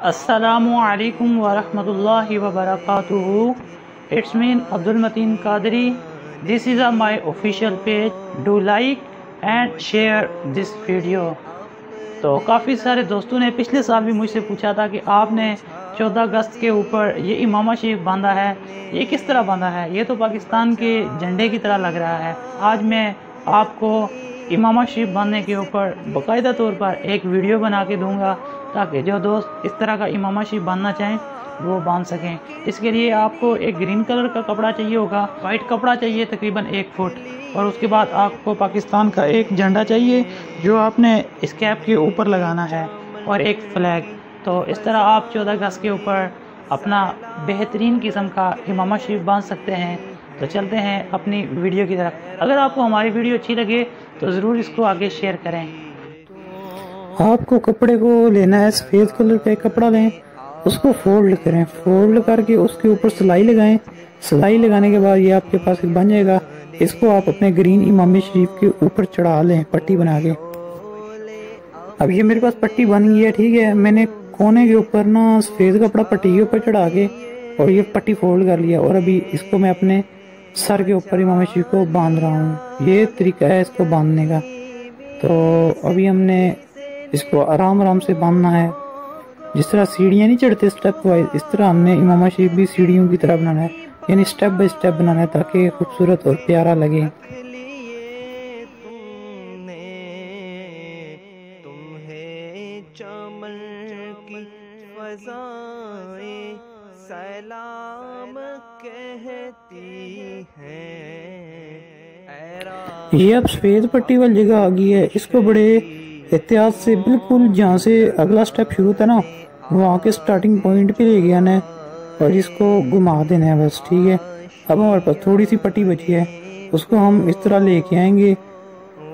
السلام علیکم ورحمۃ اللہ وبرکاتہ. It's me Abdul Mateen Qadri. This is my official page. Do like and share this video. تو کافی سارے دوستوں نے پچھلے سال بھی مجھ سے پوچھا تھا کہ آپ نے 14 اگست کے اوپر یہ امامہ شریف باندھا ہے، یہ کس طرح باندھا ہے؟ یہ تو پاکستان کے جھنڈے کی طرح لگ رہا ہے. آج میں آپ کو امامہ شریف باندھنے کے اوپر باقاعدہ طور پر ایک ویڈیو بنا کے دوں گا تاکہ جو دوست اس طرح کا امامہ شریف باندھنا چاہیں وہ باندھ سکیں. اس کے لیے آپ کو ایک گرین کلر کا کپڑا چاہیے ہوگا، وائٹ کپڑا چاہیے تقریباً 1 فٹ، اور اس کے بعد آپ کو پاکستان کا ایک جھنڈا چاہیے جو آپ نے اس کیپ کے اوپر لگانا ہے، اور ایک فلیگ. تو اس طرح آپ 14 اگست کے اوپر اپنا بہترین قسم کا امامہ شریف باندھ سکتے ہیں. تو چلتے ہیں اپنی ویڈیو کی طرف. اگر آپ کو ہماری ویڈیو اچھی لگے تو ضرور اس کو آگے شیئر کریں. آپ کو کپڑے کو لینا ہے، سفید کلر کا ایک کپڑا لیں، اس کو فولڈ کریں، فولڈ کر کے اس کے اوپر سلائی لگائیں. سلائی لگانے کے بعد یہ آپ کے پاس ایک بن جائے گا. اس کو آپ اپنے گرین امامہ شریف کے اوپر چڑھا لیں پٹی بنا کے. اب یہ میرے پاس پٹی بن گئی ہے، ٹھیک ہے. میں نے کونے کے اوپر نا سفید کپڑا پٹی کے اوپر چڑھا کے اور یہ پٹی فولڈ کر لیا، اور ابھی اس کو میں اپنے سر کے اوپر امامہ شریف کو باندھ رہا ہوں. یہ طریقہ ہے اس کو باندھنے کا. تو ابھی ہم نے اس کو آرام آرام سے باندھنا ہے. جس طرح سیڑھیاں نہیں چڑھتے سٹیپ وائز، اس طرح ہم نے امامہ شریف بھی سیڑھیوں کی طرح بنانا ہے، یعنی سٹیپ بائی سٹیپ بنانا ہے تاکہ خوبصورت اور پیارا لگے. یہ اب سفید پٹی والی جگہ آ گئی ہے. اس کو بڑے احتیاط سے بالکل جہاں سے اگلا سٹیپ شروع ہوتا ہے نا وہاں کے سٹارٹنگ پوائنٹ پہ لے کے آنا ہے اور اس کو گھما دینا ہے بس، ٹھیک ہے. اب ہمارے پاس تھوڑی سی پٹی بچی ہے، اس کو ہم اس طرح لے کے آئیں گے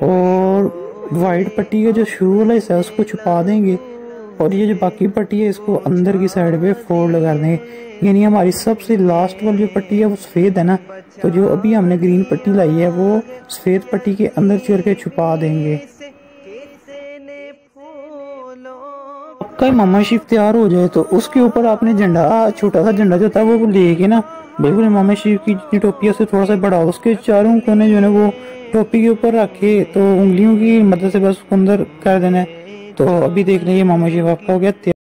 اور وائٹ پٹی کا جو شروع والا حصہ ہے اس کو چھپا دیں گے، اور یہ جو باقی پٹی ہے اس کو اندر کی سائڈ پہ فولڈ کر دیں گے. یعنی ہماری سب سے لاسٹ والی جو پٹی ہے وہ سفید ہے نا، تو جو ابھی ہم نے گرین پٹی لائی ہے وہ سفید پٹی کے اندر چڑھ کے چھپا دیں گے. آپ کا امامہ شریف تیار ہو جائے تو اس کے اوپر آپ نے جھنڈا، چھوٹا سا جھنڈا جو ہوتا ہے وہ لے کے نا بالکل امامہ شریف کی جتنی ٹوپی ہے اس سے تھوڑا سا بڑا، اس کے چاروں کونے جو ہے وہ ٹوپی کے اوپر رکھے تو انگلیوں کی مدد سے بس اس کو اندر کر دینا ہے. تو ابھی دیکھ لیں امامہ شریف آپ کا ہو گیا تیار.